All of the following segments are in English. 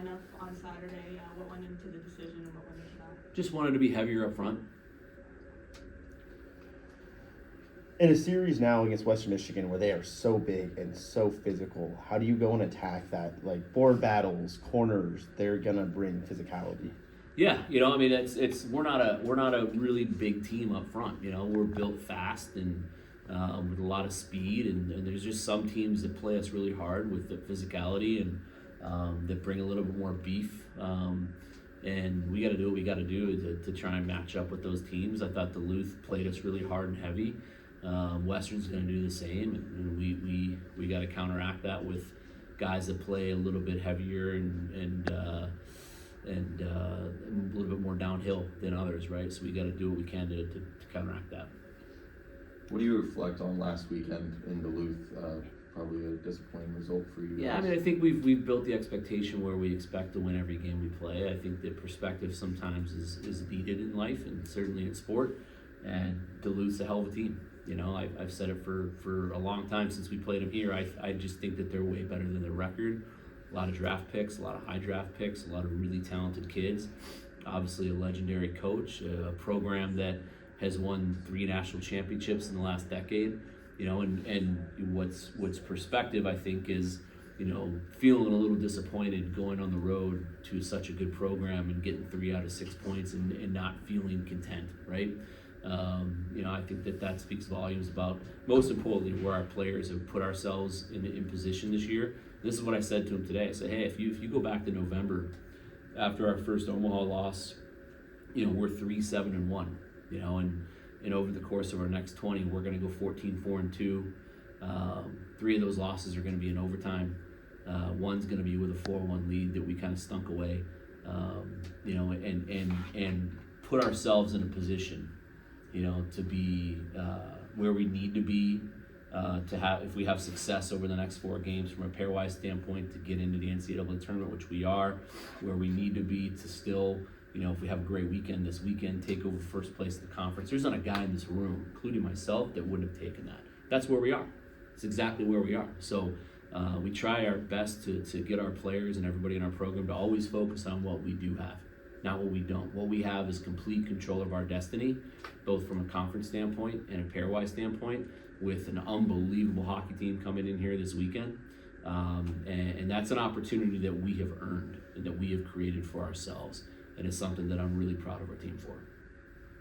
lineup on Saturday? What went into the decision and what went into that? Just wanted to be heavier up front. In a series now against Western Michigan where they are so big and so physical, how do you go and attack that? Like board battles, corners, they're gonna bring physicality. Yeah, I mean, it's we're not a really big team up front. We're built fast and with a lot of speed, and there's just some teams that play us really hard with the physicality and that bring a little bit more beef. And we got to do what we got to do to try and match up with those teams. I thought Duluth played us really hard and heavy. Western's going to do the same, and we got to counteract that with guys that play a little bit heavier and a little bit more downhill than others, right? So we got to do what we can to counteract that. What do you reflect on last weekend in Duluth? Probably a disappointing result for you guys. Yeah, I mean, I think we've built the expectation where we expect to win every game we play. I think that perspective sometimes is needed in life and certainly in sport. And Duluth's a hell of a team. I've said it for a long time since we played them here. I just think that they're way better than their record. A lot of draft picks, a lot of high draft picks, a lot of really talented kids. Obviously a legendary coach, a program that has won 3 national championships in the last decade. And what's perspective, I think, is, feeling a little disappointed going on the road to such a good program and getting 3 out of 6 points and not feeling content, right? I think that speaks volumes about, most importantly, where our players have put ourselves in position this year. This is what I said to him today. I said, hey, if you go back to November, after our first Omaha loss, we're 3-7-1, and over the course of our next 20, we're going to go 14-4-2. 3 of those losses are going to be in overtime. One's going to be with a 4-1 lead that we kind of stunk away, and put ourselves in a position, to be where we need to be to have, if we have success over the next 4 games from a pairwise standpoint, to get into the NCAA tournament, which we are, where we need to be to still, if we have a great weekend this weekend, take over first place in the conference. There's not a guy in this room, including myself, that wouldn't have taken that. That's where we are. It's exactly where we are. So we try our best to get our players and everybody in our program to always focus on what we do have, not what we don't. What we have is complete control of our destiny, both from a conference standpoint and a pairwise standpoint, with an unbelievable hockey team coming in here this weekend. And that's an opportunity that we have earned and that we have created for ourselves. And it's something that I'm really proud of our team for.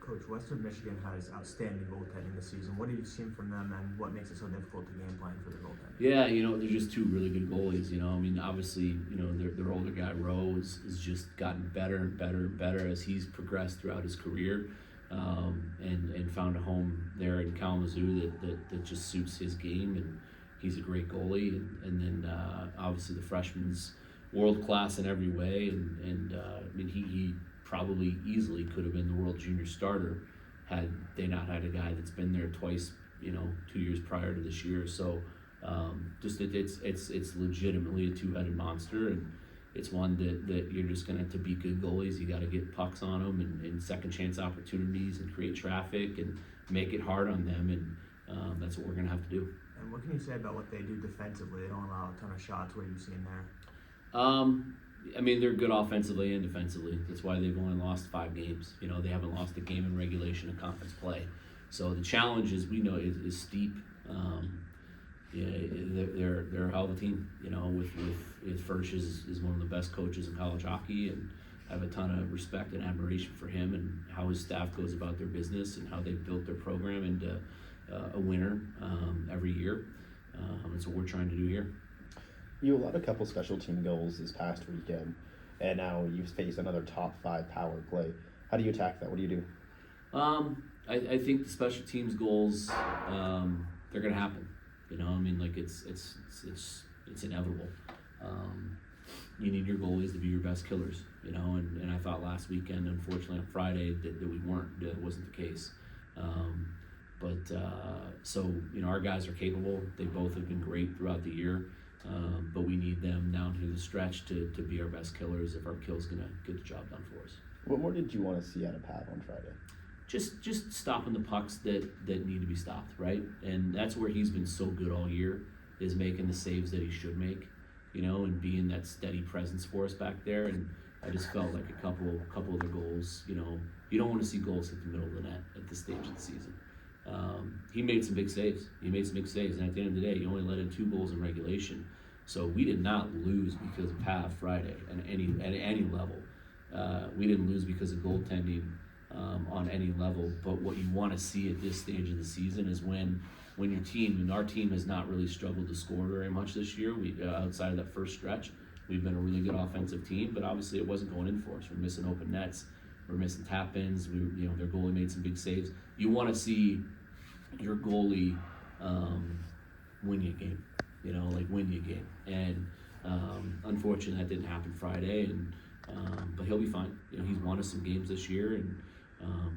Coach, Western Michigan has outstanding goaltending this season. What have you seen from them, and what makes it so difficult to game plan for the goaltending? Yeah, they're just 2 really good goalies. I mean, obviously, their older guy, Rowe, has just gotten better and better and better as he's progressed throughout his career, and found a home there in Kalamazoo that just suits his game, and he's a great goalie. And then obviously the freshman's world class in every way, and I mean, he probably easily could have been the world junior starter had they not had a guy that's been there twice, 2 years prior to this year. So just it's legitimately a 2-headed monster, and it's one that you're just gonna, to be good goalies, you got to get pucks on them and second chance opportunities and create traffic and make it hard on them, and that's what we're gonna have to do. And what can you say about what they do defensively? They don't allow a ton of shots. What have you seen there? I mean, they're good offensively and defensively. That's why they've only lost 5 games. They haven't lost a game in regulation in conference play. So the challenge, is is steep. They're a hell of a team. With Furch is one of the best coaches in college hockey, and I have a ton of respect and admiration for him and how his staff goes about their business and how they've built their program into a winner every year. That's what we're trying to do here. You allowed a couple special team goals this past weekend, and now you face another top 5 power play. How do you attack that? What do you do? I think the special teams goals, they're going to happen. I mean, like it's inevitable. You need your goalies to be your best killers, and I thought last weekend, unfortunately on Friday, that we weren't. That wasn't the case. So our guys are capable. They both have been great throughout the year. But we need them down through the stretch to be our best killers if our kill's going to get the job done for us. What more did you want to see out of Pat on Friday? Just stopping the pucks that need to be stopped, right? And that's where he's been so good all year, is making the saves that he should make. and being that steady presence for us back there. And I just felt like a couple of the goals, you don't want to see goals hit the middle of the net at this stage of the season. He made some big saves. And at the end of the day, he only let in 2 goals in regulation. So we did not lose because of Pav Friday at any level. We didn't lose because of goaltending on any level. But what you want to see at this stage of the season is when your team, and our team has not really struggled to score very much this year. We outside of that first stretch, we've been a really good offensive team, but obviously it wasn't going in for us. We're missing open nets. We're missing tap-ins. Their goalie made some big saves. You want to see your goalie win you a game, win you a game. And unfortunately, that didn't happen Friday. But he'll be fine. He's won us some games this year, and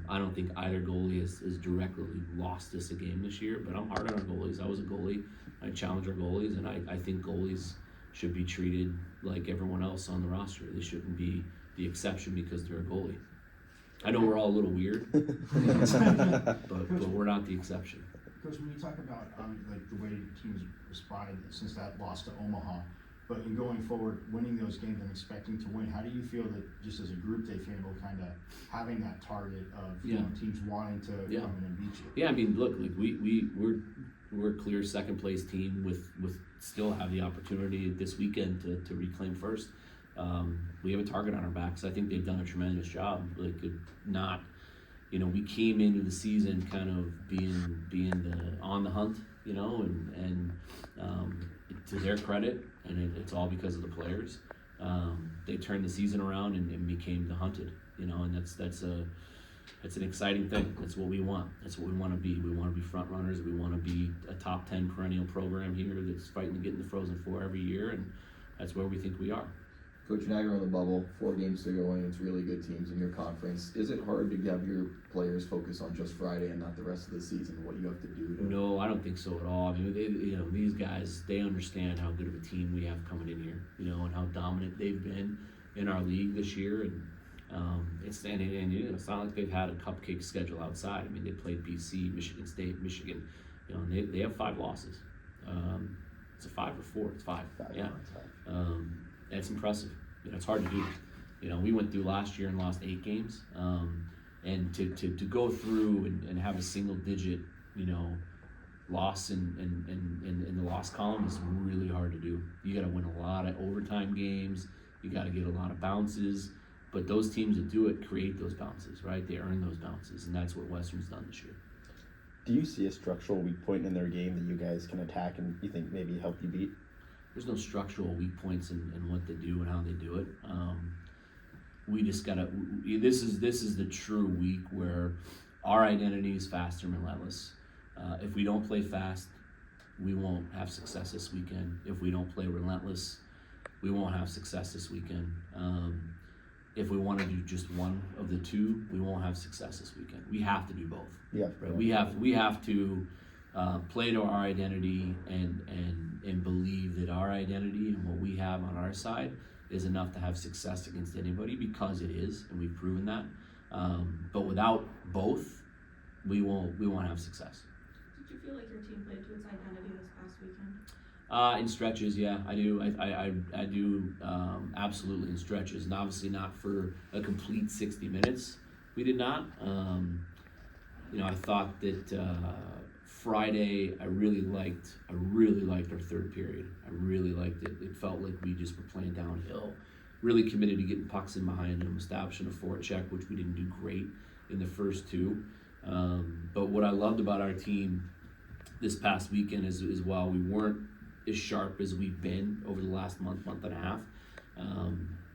I don't think either goalie has directly lost us a game this year. But I'm hard on our goalies. I was a goalie. I challenge our goalies, and I think goalies should be treated like everyone else on the roster. They shouldn't be the exception because they're a goalie. I know we're all a little weird, but we're not the exception. Coach, when you talk about the way teams responded since that loss to Omaha, but in going forward, winning those games and expecting to win, how do you feel that just as a group they feel kind of having that target of teams wanting to come in and beat you? Yeah, I mean, look, we're a clear second place team with still have the opportunity this weekend to reclaim first. We have a target on our backs. I think they've done a tremendous job. We came into the season kind of being on the hunt, and to their credit, and it's all because of the players. They turned the season around and became the hunted, and that's an exciting thing. That's what we want. That's what we want to be. We want to be front runners. We want to be a top 10 perennial program here that's fighting to get in the Frozen Four every year, and that's where we think we are. Coach, now you're on the bubble, 4 games to go against really good teams in your conference. Is it hard to have your players focus on just Friday and not the rest of the season, what you have to do? No, I don't think so at all. I mean, these guys, they understand how good of a team we have coming in here, and how dominant they've been in our league this year. And it's not like they've had a cupcake schedule outside. I mean, they played BC, Michigan State, Michigan, and they have 5 losses. It's a 5 or 4. It's 5. Yeah. That's impressive. It's hard to do. We went through last year and lost 8 games. And to go through and have a single digit, loss in the loss column is really hard to do. You got to win a lot of overtime games. You got to get a lot of bounces. But those teams that do it create those bounces, right? They earn those bounces, and that's what Western's done this year. Do you see a structural weak point in their game that you guys can attack and you think maybe help you beat? There's no structural weak points in what they do and how they do it. We just gotta. This is the true week where our identity is fast and relentless. If we don't play fast, we won't have success this weekend. If we don't play relentless, we won't have success this weekend. If we want to do just one of the two, we won't have success this weekend. We have to do both. Yeah. Right. We have to play to our identity and believe that our identity and what we have on our side is enough to have success against anybody, because it is, and we've proven that. But without both, we won't have success. Did you feel like your team played to its identity this past weekend? In stretches, yeah, I do. I do absolutely in stretches, and obviously not for a complete 60 minutes. We did not. I thought that Friday I really liked our third period. I really liked it. It felt like we just were playing downhill. Really committed to getting pucks in behind them, establishing a forecheck, which we didn't do great in the first 2. But what I loved about our team this past weekend is while we weren't as sharp as we've been over the last month and a half,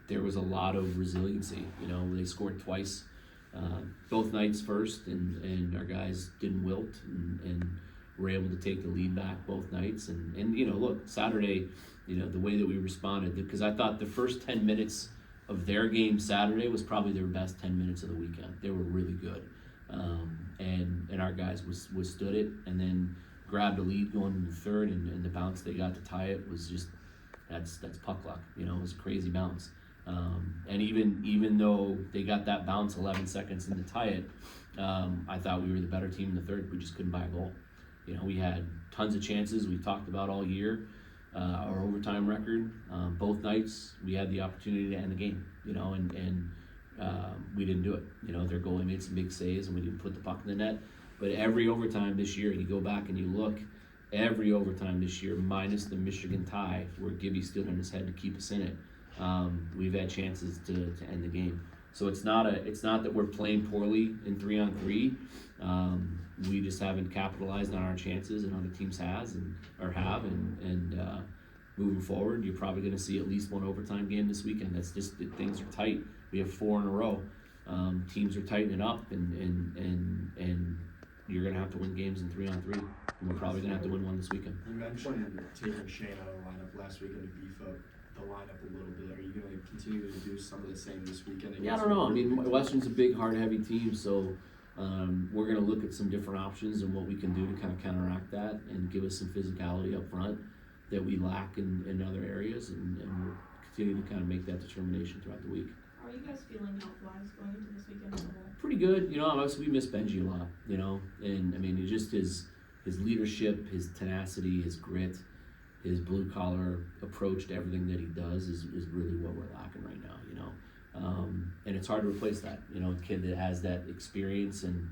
there was a lot of resiliency. They scored twice, both nights first, and our guys didn't wilt and were able to take the lead back both nights. And look, Saturday, the way that we responded, because I thought the first 10 minutes of their game Saturday was probably their best 10 minutes of the weekend. They were really good, and our guys withstood it, and then grabbed a lead going into the third, and the bounce they got to tie it was just that's puck luck. It was a crazy bounce. And even though they got that bounce 11 seconds in to tie it, I thought we were the better team in the third. We just couldn't buy a goal. We had tons of chances we talked about all year. our overtime record. Both nights we had the opportunity to end the game, you know, and we didn't do it. You know, their goalie made some big saves and we didn't put the puck in the net. But every overtime this year, you go back and you look, every overtime this year, minus the Michigan tie, where Gibby stood on his head to keep us in it, we've had chances to end the game. So it's not that we're playing poorly in 3-on-3. We just haven't capitalized on our chances, and other teams have. Moving forward, you're probably going to see at least one overtime game this weekend. That's just that things are tight. We have 4 in a row. Teams are tightening up, and you're going to have to win games in 3-on-3. And we're probably going to have to win one this weekend. You mentioned taking Shane out of the lineup last weekend to beef up the lineup a little bit. Are you going to continue to do some of the same this weekend? Yeah, I don't know. I mean, Western's a big, hard-heavy team, so we're going to look at some different options and what we can do to kind of counteract that and give us some physicality up front that we lack in other areas, and we'll continue to kind of make that determination throughout the week. How are you guys feeling health-wise going into this weekend as a whole? Pretty good. You know, obviously we miss Benji a lot, you know, and I mean, he just his leadership, his tenacity, his grit, his blue-collar approach to everything that he does is really what we're lacking right now, you know. And it's hard to replace that, you know, a kid that has that experience and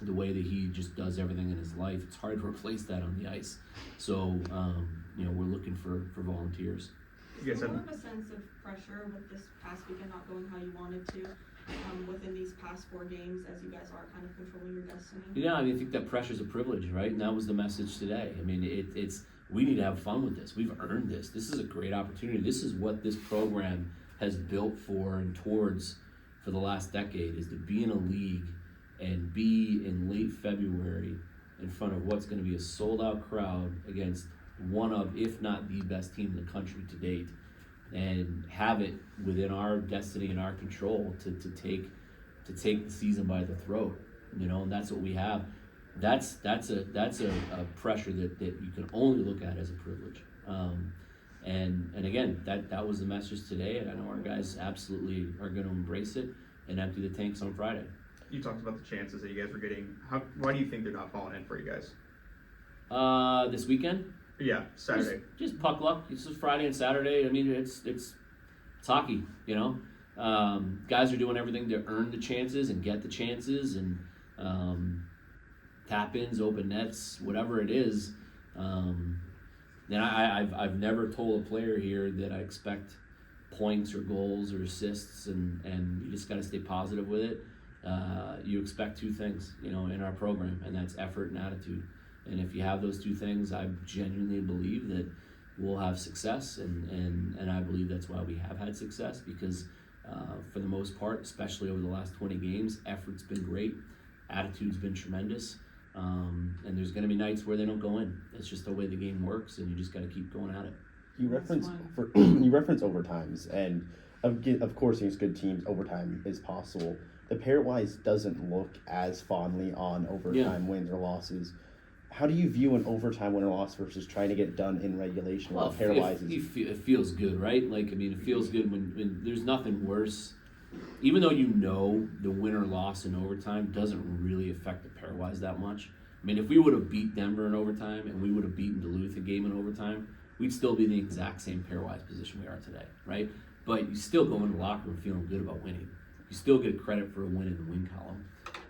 the way that he just does everything in his life. It's hard to replace that on the ice. So, you know, we're looking for volunteers. Is there more of a sense of pressure with this past weekend not going how you wanted to within these past 4 games as you guys are kind of controlling your destiny? Yeah, I mean, I think that pressure's a privilege, right? And that was the message today. I mean, it's we need to have fun with this. We've earned this. This is a great opportunity. This is what this program has built for and towards for the last decade, is to be in a league and be in late February in front of what's going to be a sold-out crowd against one of, if not the best team in the country to date, and have it within our destiny and our control to take the season by the throat, you know, and that's what we have. That's a pressure that you can only look at as a privilege. And again, that was the message today, and I know our guys absolutely are going to embrace it and empty the tanks on Friday. You talked about the chances that you guys were getting. Why do you think they're not falling in for you guys? This weekend? Yeah, Saturday. Just puck luck. It's just Friday and Saturday. I mean, it's hockey, you know. Guys are doing everything to earn the chances and get the chances, and tap-ins, open nets, whatever it is. And I've never told a player here that I expect points or goals or assists, and you just got to stay positive with it. You expect 2 things, you know, in our program, and that's effort and attitude. And if you have those 2 things, I genuinely believe that we'll have success, and I believe that's why we have had success, because for the most part, especially over the last 20 games, effort's been great, attitude's been tremendous, and there's going to be nights where they don't go in. It's just the way the game works, and you just got to keep going at it. You reference overtimes, and of course against good teams, overtime is possible. The pairwise doesn't look as fondly on overtime wins or losses. How do you view an overtime win or loss versus trying to get it done in regulation? Well, it feels good, right? Like, I mean, it feels good when there's nothing worse. Even though you know the win or loss in overtime doesn't really affect the pairwise that much. I mean, if we would have beat Denver in overtime and we would have beaten Duluth a game in overtime, we'd still be in the exact same pairwise position we are today, right? But you still go into the locker room feeling good about winning. You still get credit for a win in the win column,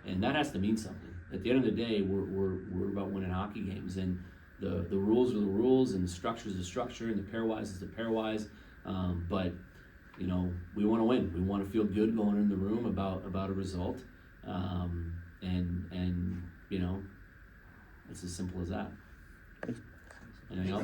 and that has to mean something. At the end of the day, we're about winning hockey games, and the rules are the rules, and the structure is the structure, and the pairwise is the pairwise. But you know, we want to win. We want to feel good going in the room about a result, and you know, it's as simple as that. Anything else?